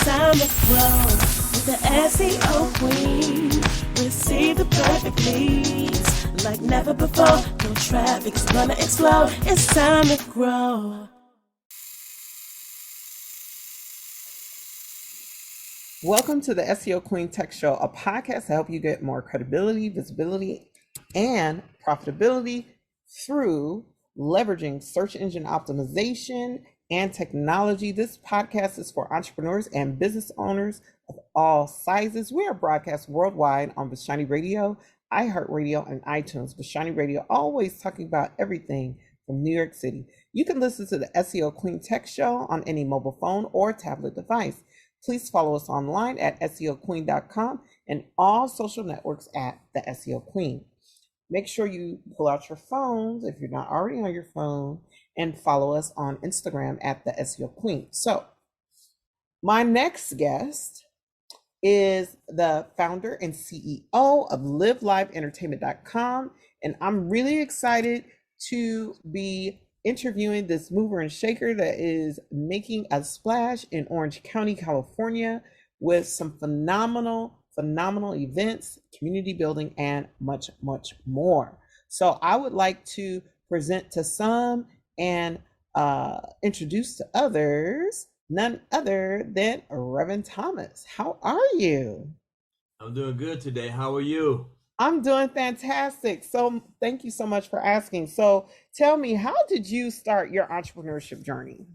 time to grow with the SEO Queen. Receive the perfect leads like never before. No traffic is gonna explode. It's time to grow. Welcome to the SEO Queen Tech Show, a podcast to help you get more credibility, visibility, and profitability through leveraging search engine optimization and technology. This podcast is for entrepreneurs and business owners of all sizes. We are broadcast worldwide on Vashani Radio, iHeartRadio, and iTunes. Vashani Radio, always talking about everything from New York City. You can listen to the SEO Queen Tech Show on any mobile phone or tablet device. Please follow us online at SEOqueen.com and all social networks at the SEO Queen. Make sure you pull out your phones if you're not already on your phone and follow us on Instagram at the SEO Queen. So my next guest is the founder and CEO of LiveLiveEntertainment.com, and I'm really excited to be interviewing this mover and shaker that is making a splash in Orange County, California, with some phenomenal events, community building, and much, much more. So I would like to present to some and introduce to others, none other than Reverend Thomas. How are you? I'm doing good today. How are you? I'm doing fantastic. So thank you so much for asking. So tell me, how did you start your entrepreneurship journey?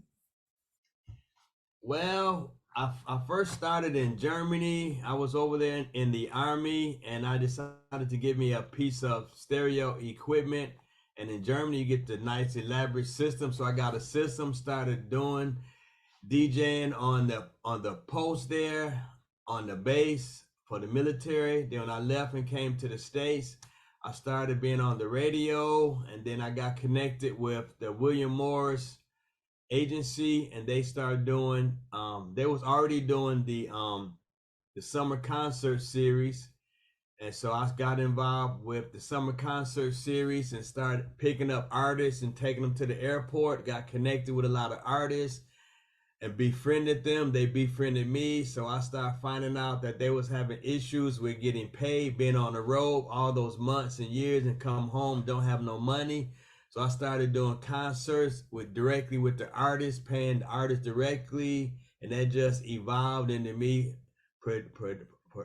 Well, I first started in Germany. I was over there in the army, and I decided to give me a piece of stereo equipment. And in Germany, you get the nice elaborate system. So I got a system, started doing DJing on the post there, on the base for the military. Then when I left and came to the States, I started being on the radio, and then I got connected with the William Morris agency, and they started doing they was already doing the summer concert series. And so I got involved with the summer concert series and started picking up artists and taking them to the airport. Got connected with a lot of artists and befriended them. They befriended me. So I started finding out that they was having issues with getting paid, being on the road all those months and years, and come home, don't have no money. So I started doing concerts directly with the artists, paying the artists directly. And that just evolved into me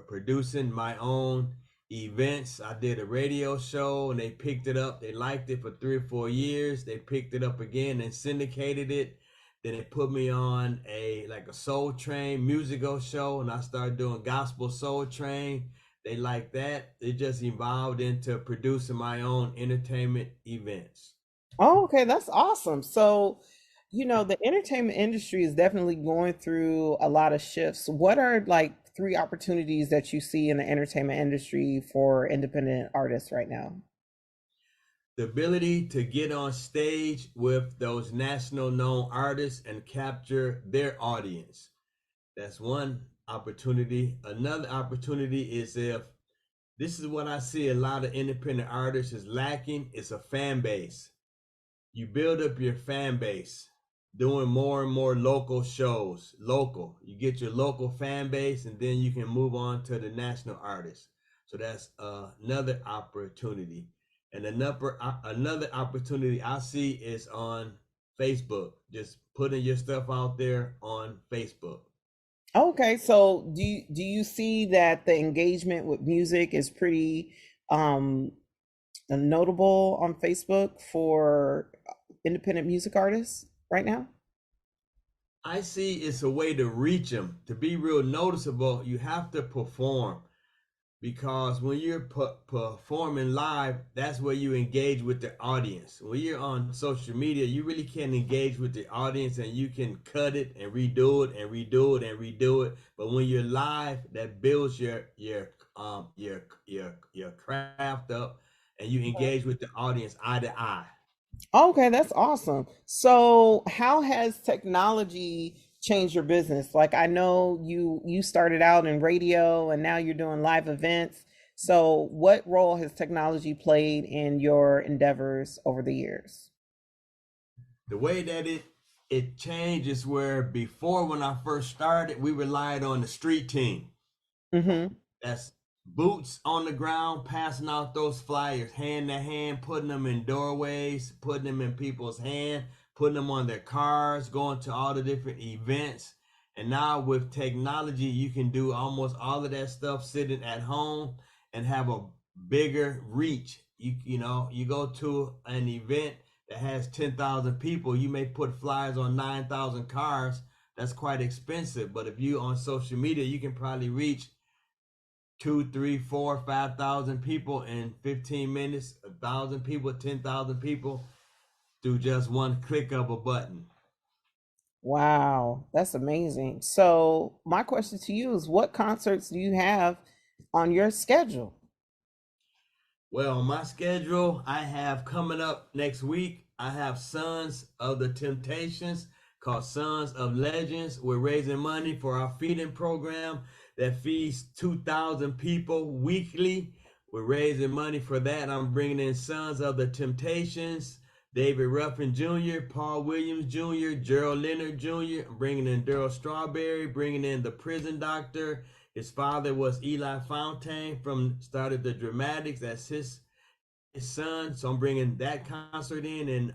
producing my own events. I did a radio show, and they picked it up. They liked it for 3 or 4 years. They picked it up again and syndicated it. Then they put me on a Soul Train musical show, and I started doing gospel Soul Train. They liked that. It just evolved into producing my own entertainment events. Oh, okay, that's awesome. So, the entertainment industry is definitely going through a lot of shifts. What are 3 opportunities that you see in the entertainment industry for independent artists right now? The ability to get on stage with those national known artists and capture their audience. That's one opportunity. Another opportunity is, if this is what I see a lot of independent artists is lacking, is a fan base. You build up your fan base doing more and more local shows. You get your local fan base, and then you can move on to the national artists. So that's another opportunity. And another opportunity I see is on Facebook, just putting your stuff out there on Facebook. Okay, so do you see that the engagement with music is pretty notable on Facebook for independent music artists right now? I see it's a way to reach them. To be real noticeable, you have to perform. Because when you're performing live, that's where you engage with the audience. When you're on social media, you really can't engage with the audience, and you can cut it and redo it and redo it and redo it. But when you're live, that builds your craft up, and you engage with the audience eye to eye. Okay, that's awesome. So how has technology changed your business? I know you started out in radio, and now you're doing live events. So what role has technology played in your endeavors over the years? The way that it it changes where before when I first started, we relied on the street team. Mm-hmm. That's boots on the ground, passing out those flyers hand to hand, putting them in doorways, putting them in people's hand, putting them on their cars, going to all the different events. And now with technology, you can do almost all of that stuff sitting at home and have a bigger reach. You go to an event that has 10,000 people, you may put flyers on 9,000 cars. That's quite expensive. But if you on social media, you can probably reach 2, 3, 4, 5,000 people in 15 minutes, 1,000 people, 10,000 people through just one click of a button. Wow, that's amazing. So my question to you is, what concerts do you have on your schedule? Well, my schedule I have coming up next week, I have Sons of the Temptations called Sons of Legends. We're raising money for our feeding program that feeds 2,000 people weekly. We're raising money for that. I'm bringing in Sons of the Temptations, David Ruffin Jr., Paul Williams Jr., Gerald Leonard Jr. I'm bringing in Daryl Strawberry, bringing in the prison doctor. His father was Eli Fontaine started the Dramatics. That's his son. So I'm bringing that concert in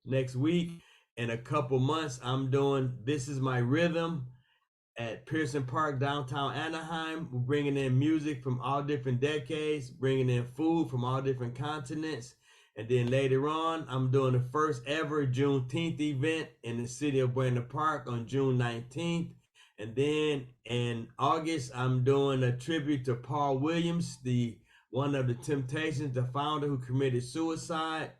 next week. In a couple months, I'm doing This Is My Rhythm at Pearson Park, downtown Anaheim. We're bringing in music from all different decades, bringing in food from all different continents. And then later on, I'm doing the first ever Juneteenth event in the city of Buena Park on June 19th. And then in August, I'm doing a tribute to Paul Williams, the one of the Temptations, the founder who committed suicide.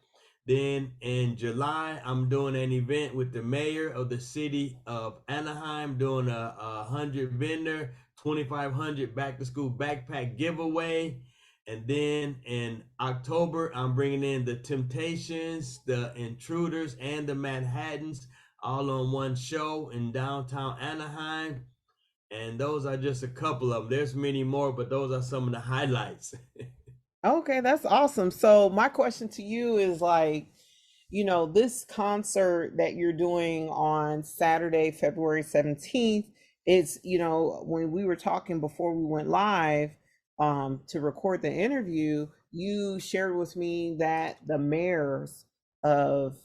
Then in July, I'm doing an event with the mayor of the city of Anaheim, doing a 100 vendor, 2,500 back to school backpack giveaway. And then in October, I'm bringing in the Temptations, the Intruders, and the Manhattans all on one show in downtown Anaheim. And those are just a couple of them. There's many more, but those are some of the highlights. Okay, that's awesome. So my question to you is like, this concert that you're doing on Saturday, February 17th, it's, when we were talking before we went live to record the interview, you shared with me that the mayors of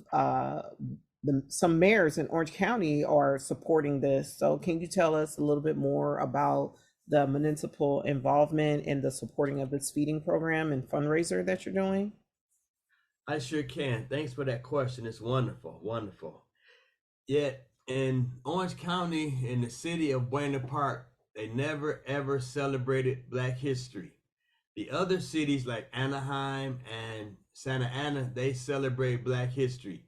some mayors in Orange County are supporting this. So can you tell us a little bit more about the municipal involvement in the supporting of this feeding program and fundraiser that you're doing? I sure can. Thanks for that question. It's wonderful, wonderful. Yet in Orange County, in the city of Buena Park, they never ever celebrated Black history. The other cities like Anaheim and Santa Ana, they celebrate Black history.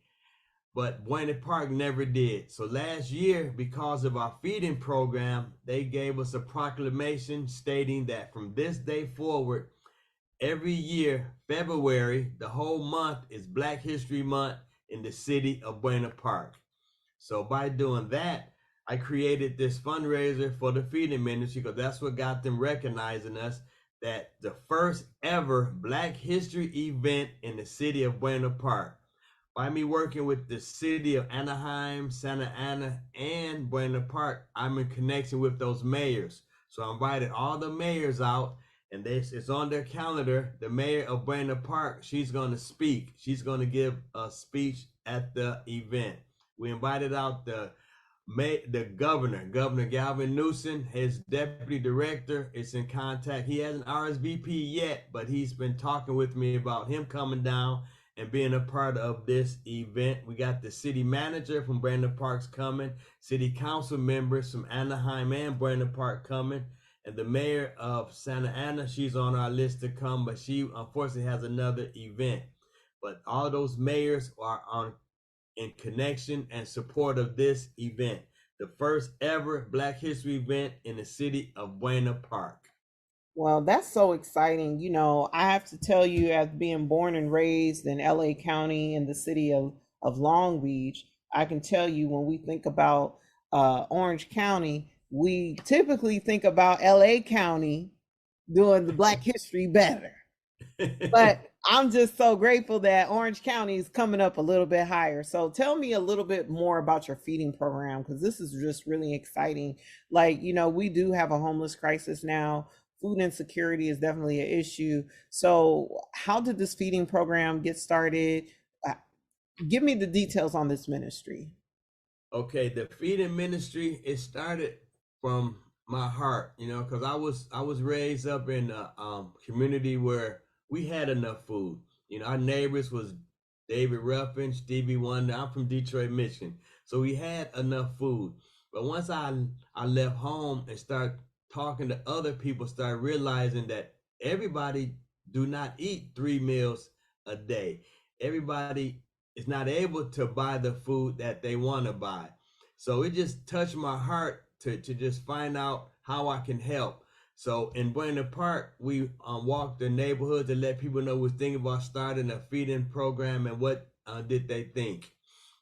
But Buena Park never did. So last year, because of our feeding program, they gave us a proclamation stating that from this day forward, every year, February, the whole month is Black History Month in the city of Buena Park. So by doing that, I created this fundraiser for the feeding ministry because that's what got them recognizing us, that the first ever Black History event in the city of Buena Park. By me working with the city of Anaheim, Santa Ana, and Buena Park, I'm in connection with those mayors. So I invited all the mayors out, and it's on their calendar. The mayor of Buena Park, she's going to speak. She's going to give a speech at the event. We invited out the governor, Governor Galvin Newsom. His deputy director is in contact. He hasn't RSVP yet, but he's been talking with me about him coming down and being a part of this event. We got the city manager from Buena Park's coming, city council members from Anaheim and Buena Park coming, and the mayor of Santa Ana, she's on our list to come, but she unfortunately has another event. But all those mayors are in connection and support of this event, the first ever Black History event in the city of Buena Park. Well, that's so exciting. I have to tell you, as being born and raised in LA County in the city of Long Beach, I can tell you when we think about Orange County, we typically think about LA County doing the Black history better. But I'm just so grateful that Orange County is coming up a little bit higher. So tell me a little bit more about your feeding program, because this is just really exciting. Like, we do have a homeless crisis now. Food insecurity is definitely an issue. So how did this feeding program get started? Give me the details on this ministry. Okay, the feeding ministry, it started from my heart, because I was raised up in a community where we had enough food. Our neighbors was David Ruffin, Stevie Wonder. I'm from Detroit, Michigan, so we had enough food. But once I left home and started talking to other people, started realizing that everybody do not eat 3 meals a day. Everybody is not able to buy the food that they want to buy. So it just touched my heart to just find out how I can help. So in Buena Park, we walked the neighborhoods to let people know we're thinking about starting a feeding program and what did they think.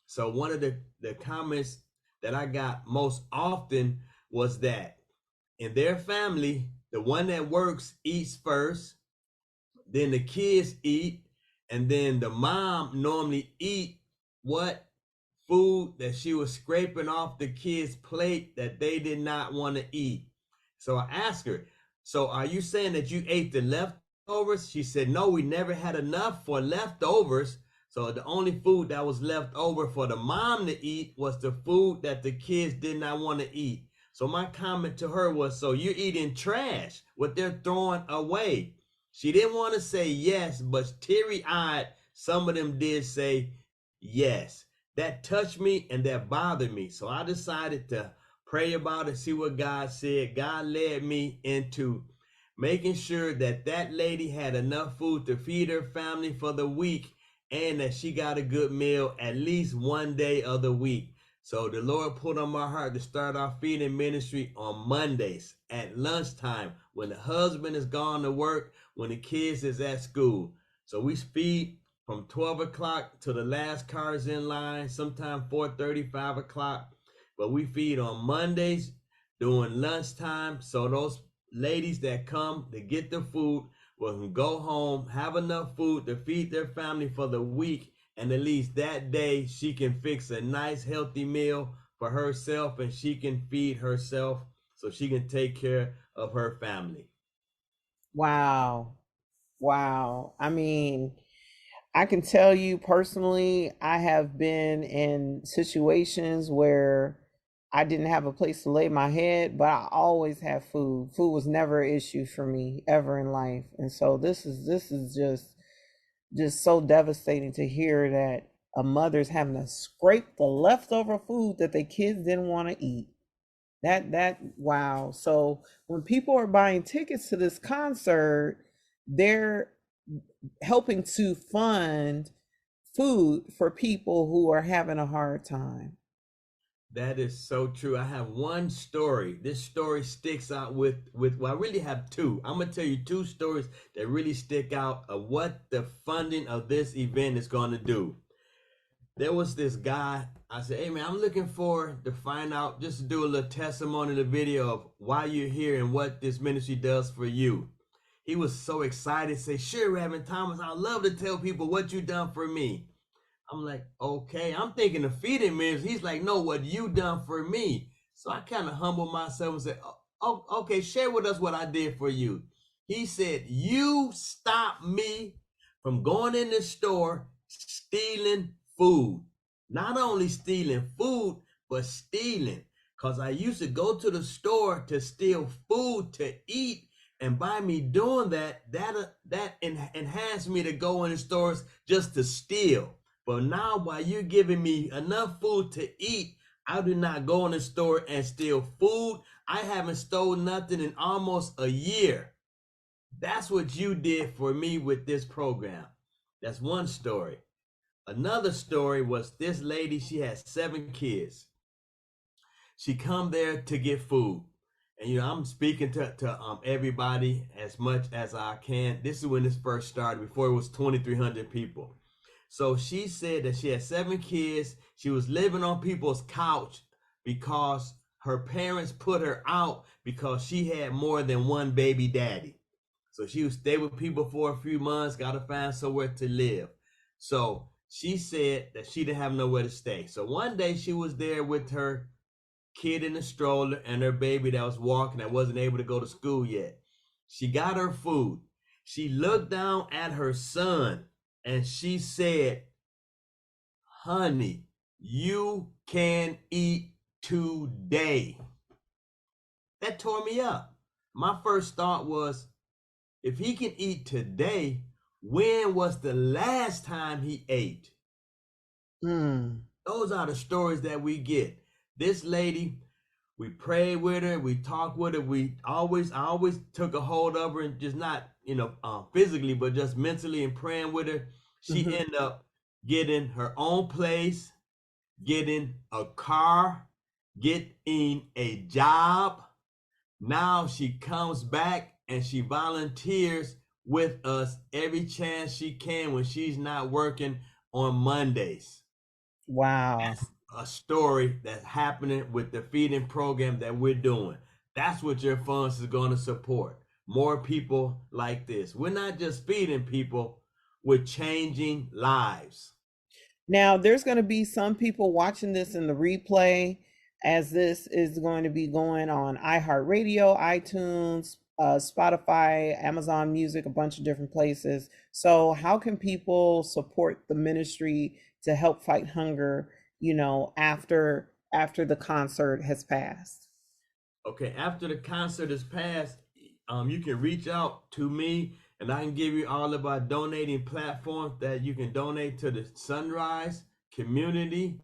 So one of the comments that I got most often was that in their family, the one that works eats first, then the kids eat, and then the mom normally eat what food that she was scraping off the kids' plate that they did not want to eat. So I asked her, so are you saying that you ate the leftovers? She said, no, we never had enough for leftovers. So the only food that was left over for the mom to eat was the food that the kids did not want to eat. So my comment to her was, so you're eating trash, what they're throwing away. She didn't want to say yes, but teary-eyed, some of them did say yes. That touched me and that bothered me. So I decided to pray about it, see what God said. God led me into making sure that that lady had enough food to feed her family for the week and that she got a good meal at least one day of the week. So the Lord put on my heart to start our feeding ministry on Mondays at lunchtime when the husband is gone to work, when the kids is at school. So we feed from 12 o'clock to the last cars in line, sometime 4:30, 5 o'clock. But we feed on Mondays during lunchtime. So those ladies that come to get the food will go home, have enough food to feed their family for the week. And at least that day, she can fix a nice, healthy meal for herself and she can feed herself so she can take care of her family. Wow. Wow. I mean, I can tell you personally, I have been in situations where I didn't have a place to lay my head, but I always have food. Food was never an issue for me ever in life. And so this is just so devastating to hear that a mother's having to scrape the leftover food that the kids didn't want to eat. That wow. So when people are buying tickets to this concert, they're helping to fund food for people who are having a hard time. That is so true. I have one story. This story sticks out well, I really have two. I'm going to tell you two stories that really stick out of what the funding of this event is going to do. There was this guy. I said, hey man, I'm looking forward to find out, just to do a little testimony, the video of why you're here and what this ministry does for you. He was so excited, say, sure, Reverend Thomas, I'd love to tell people what you done for me. I'm like, okay, I'm thinking of feeding ministry. He's like, no, what you done for me. So I kind of humbled myself and said, oh, okay, share with us what I did for you. He said, you stopped me from going in the store stealing food. Not only stealing food, but stealing. Because I used to go to the store to steal food to eat. And by me doing that enhanced me to go in the stores just to steal. But now, while you're giving me enough food to eat, I do not go in the store and steal food. I haven't stolen nothing in almost a year. That's what you did for me with this program. That's one story. Another story was this lady, she has 7 kids. She come there to get food. And, I'm speaking to everybody as much as I can. This is when this first started, before it was 2,300 people. So she said that she had 7 kids. She was living on people's couch because her parents put her out because she had more than one baby daddy. So she would stay with people for a few months, got to find somewhere to live. So she said that she didn't have nowhere to stay. So one day she was there with her kid in the stroller and her baby that was walking, that wasn't able to go to school yet. She got her food. She looked down at her son and she said, "Honey, you can eat today." That tore me up. My first thought was, if he can eat today, when was the last time he ate? Those are the stories that we get. This lady, we prayed with her, we talked with her, I always took a hold of her, and just not, physically, but just mentally, and praying with her. She ended up getting her own place, getting a car, getting a job. Now she comes back and she volunteers with us every chance she can when she's not working on Mondays. Wow. That's a story that's happening with the feeding program that we're doing. That's what your funds is going to support. More people like this. We're not just feeding people, we're changing lives. Now, there's going to be some people watching this in the replay, as this is going to be going on iHeartRadio, iTunes, Spotify, Amazon Music, a bunch of different places. So how can people support the ministry to help fight hunger, after the concert has passed? Okay, after the concert is passed, you can reach out to me and I can give you all of our donating platforms that you can donate to the Sunrise Community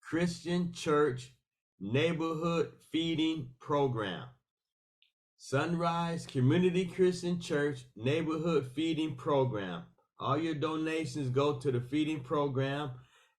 Christian Church Neighborhood Feeding Program. Sunrise Community Christian Church Neighborhood Feeding Program. All your donations go to the feeding program.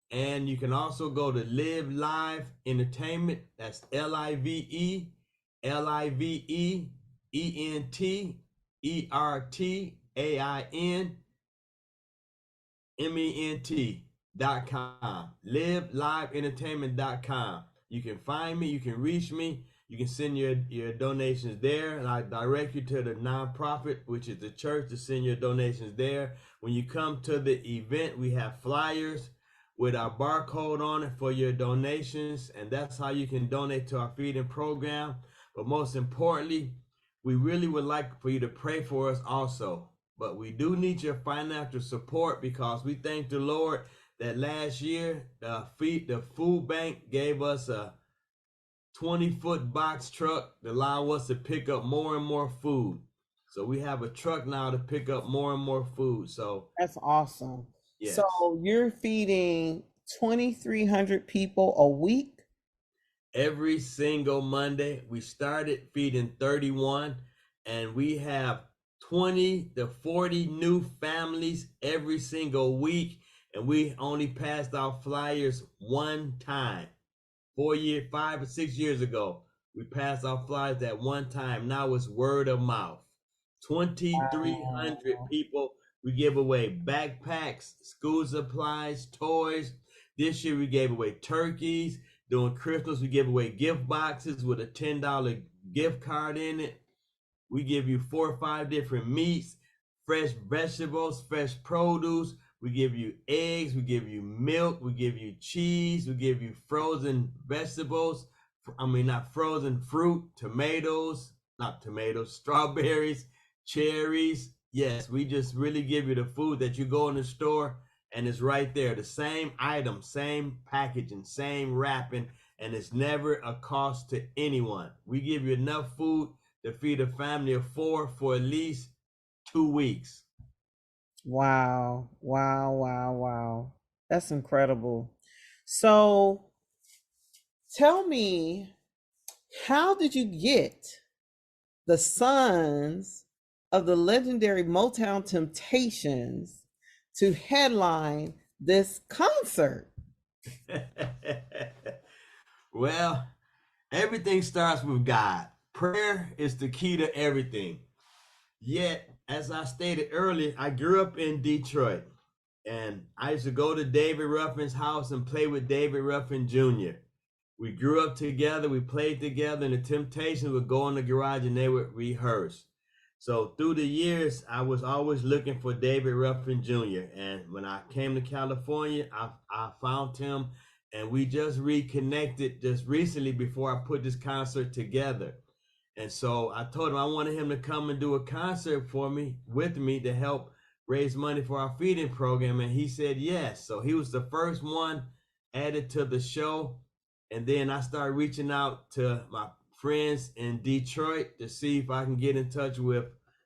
And you can also go to Live Live Entertainment. That's LiveEntertainment.com. LiveLiveEntertainment.com. You can find me, you can reach me, you can send your donations there, and I direct you to the nonprofit, which is the church, to send your donations there. When you come to the event, we have flyers with our barcode on it for your donations, and that's how you can donate to our feeding program. But most importantly, we really would like for you to pray for us also. But we do need your financial support, because we thank the Lord that last year the food bank gave us a 20-foot box truck to allow us to pick up more and more food. So we have a truck now to pick up more and more food. So that's awesome. Yes. So you're feeding 2,300 people a week? Every single Monday. We started feeding 31, and we have 20 to 40 new families every single week. And we only passed out flyers one time. 5 or 6 years ago, we passed out flyers that one time. Now it's word of mouth. 2,300 people. We give away backpacks, school supplies, toys. This year we gave away turkeys. During Christmas, we give away gift boxes with a $10 gift card in it. We give you 4 or 5 different meats, fresh vegetables, fresh produce. We give you eggs, we give you milk, we give you cheese, we give you frozen vegetables. Not frozen fruit, strawberries, cherries. Yes, we just really give you the food that you go in the store and it's right there. The same item, same packaging, same wrapping, and it's never a cost to anyone. We give you enough food to feed a family of 4 for at least 2 weeks. Wow. That's incredible. So tell me, how did you get the sons of the legendary Motown Temptations to headline this concert? Well, everything starts with God. Prayer is the key to everything. Yet, as I stated earlier, I grew up in Detroit, and I used to go to David Ruffin's house and play with David Ruffin Jr. We grew up together, we played together, and the Temptations would go in the garage and they would rehearse. So through the years, I was always looking for David Ruffin Jr. And when I came to California, I found him, and we just reconnected just recently before I put this concert together. And so I told him I wanted him to come and do a concert with me to help raise money for our feeding program. And he said yes. So he was the first one added to the show. And then I started reaching out to my friends in Detroit to see if I can get in touch with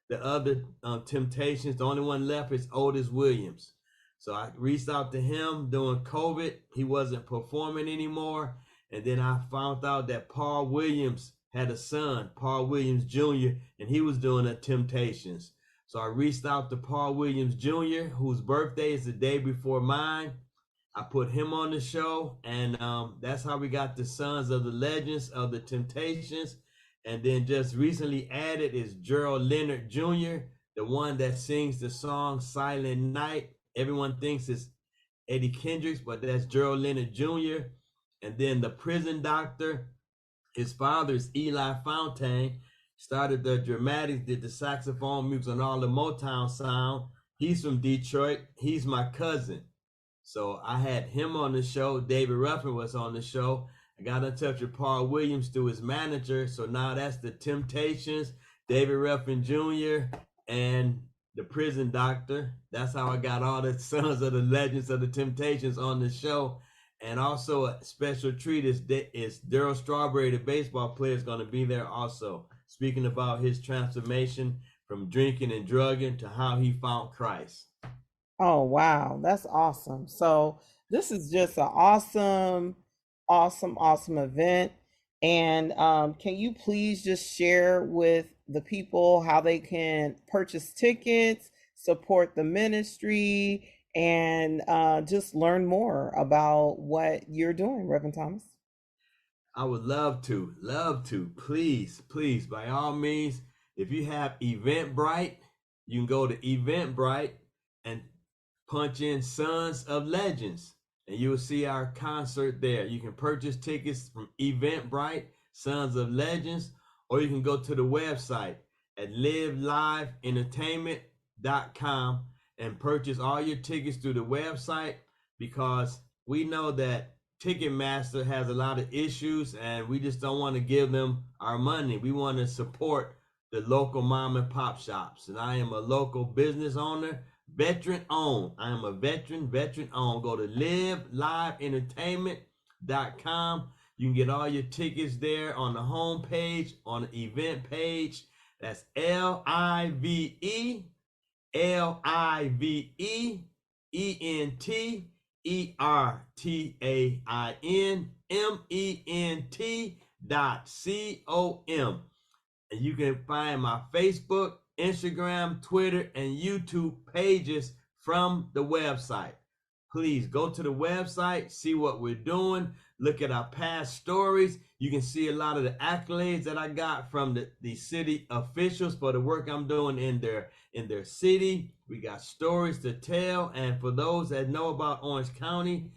the other Temptations. The only one left is Otis Williams. So I reached out to him during COVID. He wasn't performing anymore. And then I found out that Paul Williams had a son, Paul Williams Jr., and he was doing the Temptations. So I reached out to Paul Williams Jr., whose birthday is the day before mine. I put him on the show, and that's how we got the Sons of the Legends of the Temptations. And then just recently added is Gerald Leonard Jr., the one that sings the song Silent Night. Everyone thinks it's Eddie Kendricks, but that's Gerald Leonard Jr. And then the Prison Doctor, his father is Eli Fontaine, started the Dramatics, did the saxophone music and all the Motown sound. He's from Detroit. He's my cousin. So I had him on the show. David Ruffin was on the show. I got in touch with Paul Williams through his manager. So now that's the Temptations, David Ruffin Jr., and the Prison Doctor. That's how I got all the Sons of the Legends of the Temptations on the show. And also a special treat is Darryl Strawberry, the baseball player, is going to be there also, speaking about his transformation from drinking and drugging to how he found Christ. Oh, wow. That's awesome. So this is just an awesome event. And can you please just share with the people how they can purchase tickets, support the ministry, and just learn more about what you're doing, Reverend Thomas? I would love to. Please, by all means, if you have Eventbrite, you can go to Eventbrite and punch in Sons of Legends, and you will see our concert there. You can purchase tickets from Eventbrite, Sons of Legends, or you can go to the website at liveliveentertainment.com and purchase all your tickets through the website, because we know that Ticketmaster has a lot of issues and we just don't want to give them our money. We want to support the local mom and pop shops. And I am a local business owner, veteran owned. I am a veteran owned. Go to liveliveentertainment.com. You can get all your tickets there on the home page, on the event page. That's liveEntertainment.com. And you can find my Facebook, Instagram, Twitter, and YouTube pages from the website. Please go to the website, see what we're doing, look at our past stories. You can see a lot of the accolades that I got from the city officials for the work I'm doing in their city. We got stories to tell. And for those that know about Orange County,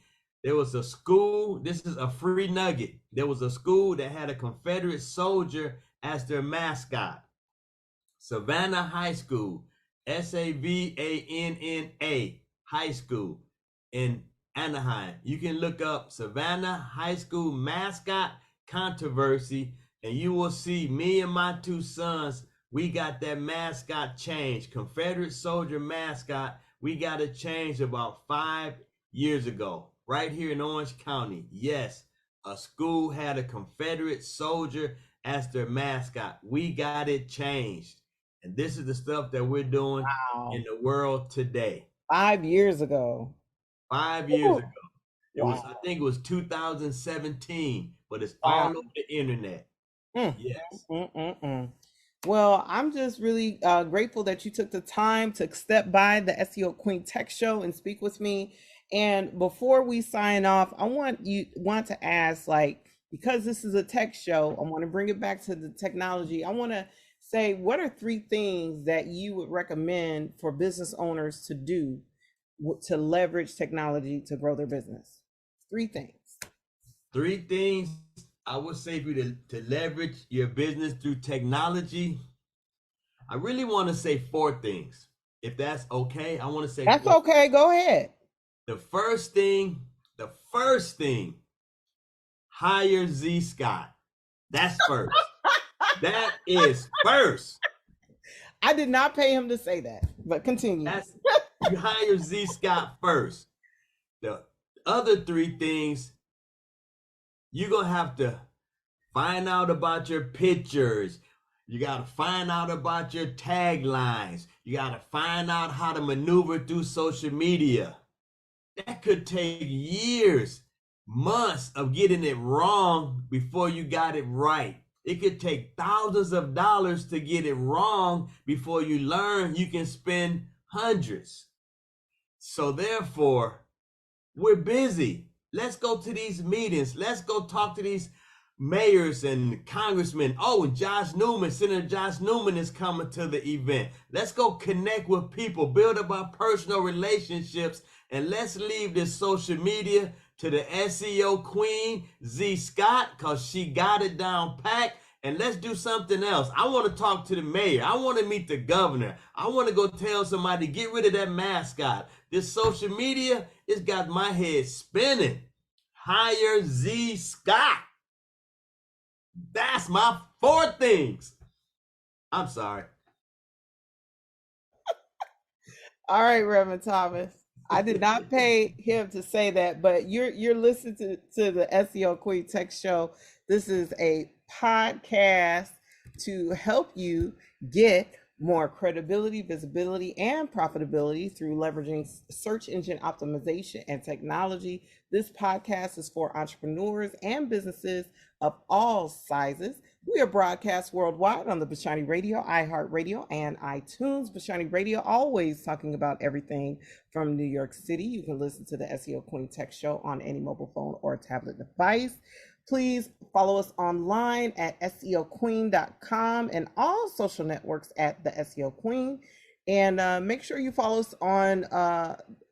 there was a school. This is a free nugget. There was a school that had a Confederate soldier as their mascot. Savannah High School, SAVANNA High School in Anaheim. You can look up Savannah High School mascot controversy, and you will see me and my two sons. We got that mascot changed. Confederate soldier mascot. We got it changed about 5 years ago, right here in Orange County. Yes, a school had a Confederate soldier as their mascot. We got it changed. And this is the stuff that we're doing in the world today. 5 years ago. 5 years ago. I think it was 2017, but it's all over the internet. Yes. Well, I'm just really grateful that you took the time to step by the SEO Queen Tech Show and speak with me. And before we sign off, I want to ask, because this is a tech show, I want to bring it back to the technology. I want to say, what are 3 things that you would recommend for business owners to do to leverage technology to grow their business? 3 things. 3 things I would say for you to leverage your business through technology. I really want to say 4 things. If that's okay, I want to say That's 4. okay. Go ahead. The first thing, hire Zhe Scott. That's first. That is first. I did not pay him to say that, but continue. You hire Zhe Scott first. The other 3 things, you're going to have to find out about your pictures. You got to find out about your taglines. You got to find out how to maneuver through social media. That could take years, months of getting it wrong before you got it right. It could take thousands of dollars to get it wrong before you learn you can spend hundreds. So therefore, we're busy. Let's go to these meetings. Let's go talk to these mayors and congressmen. Oh, and Senator Josh Newman is coming to the event. Let's go connect with people, build up our personal relationships, and let's leave this social media to the SEO queen, Zhe Scott, because she got it down packed. And let's do something else. I want to talk to the mayor. I want to meet the governor. I want to go tell somebody, get rid of that mascot. This social media, it's got my head spinning. Hire Zhe Scott. That's my 4 things. I'm sorry. All right, Reverend Thomas. I did not pay him to say that, but you're listening to the SEO Queen Tech Show. This is a podcast to help you get more credibility, visibility, and profitability through leveraging search engine optimization and technology. This podcast is for entrepreneurs and businesses of all sizes. We are broadcast worldwide on the Bashani Radio, iHeartRadio, and iTunes. Bashani Radio, always talking about everything from New York City. You can listen to the SEO Queen Tech Show on any mobile phone or tablet device. Please follow us online at SEOqueen.com and all social networks at the SEO Queen. And make sure you follow us on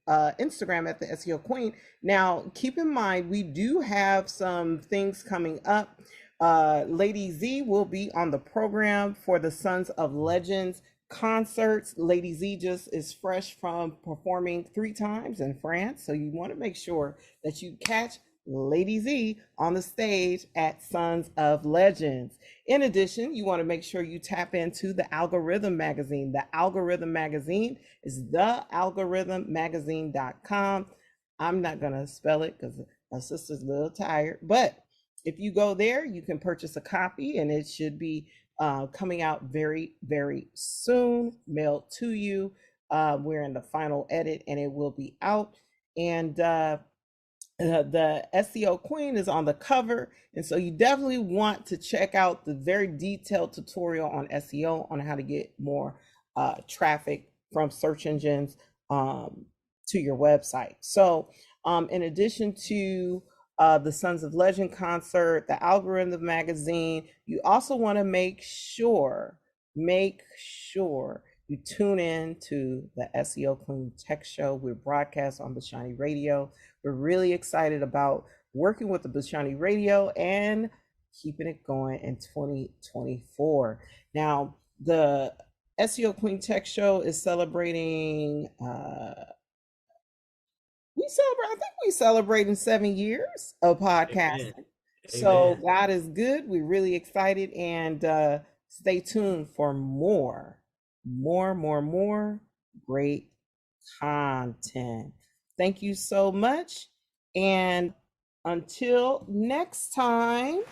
Instagram at the SEO Queen. Now, keep in mind, we do have some things coming up. Lady Z will be on the program for the Sons of Legends concerts. Lady Z just is fresh from performing 3 times in France. So you want to make sure that you catch Lady Z on the stage at Sons of Legends. In addition, you want to make sure you tap into the Algorithm Magazine. The Algorithm Magazine is thealgorithmmagazine.com. I'm not going to spell it because my sister's a little tired, but if you go there, you can purchase a copy, and it should be coming out very, very soon, mailed to you. We're in the final edit, and it will be out. And the SEO Queen is on the cover, and so you definitely want to check out the very detailed tutorial on SEO on how to get more traffic from search engines to your website. So in addition to the Sons of Legend concert, the Algorithm Magazine, you also want to make sure you tune in to the SEO Queen Tech Show. We're broadcast on Bashani Radio. We're really excited about working with the Bashani Radio and keeping it going in 2024. Now, the SEO Queen Tech Show is celebrating, we celebrating 7 years of podcasting. Amen. So God is good. We're really excited, and stay tuned for more great content. Thank you so much. And until next time.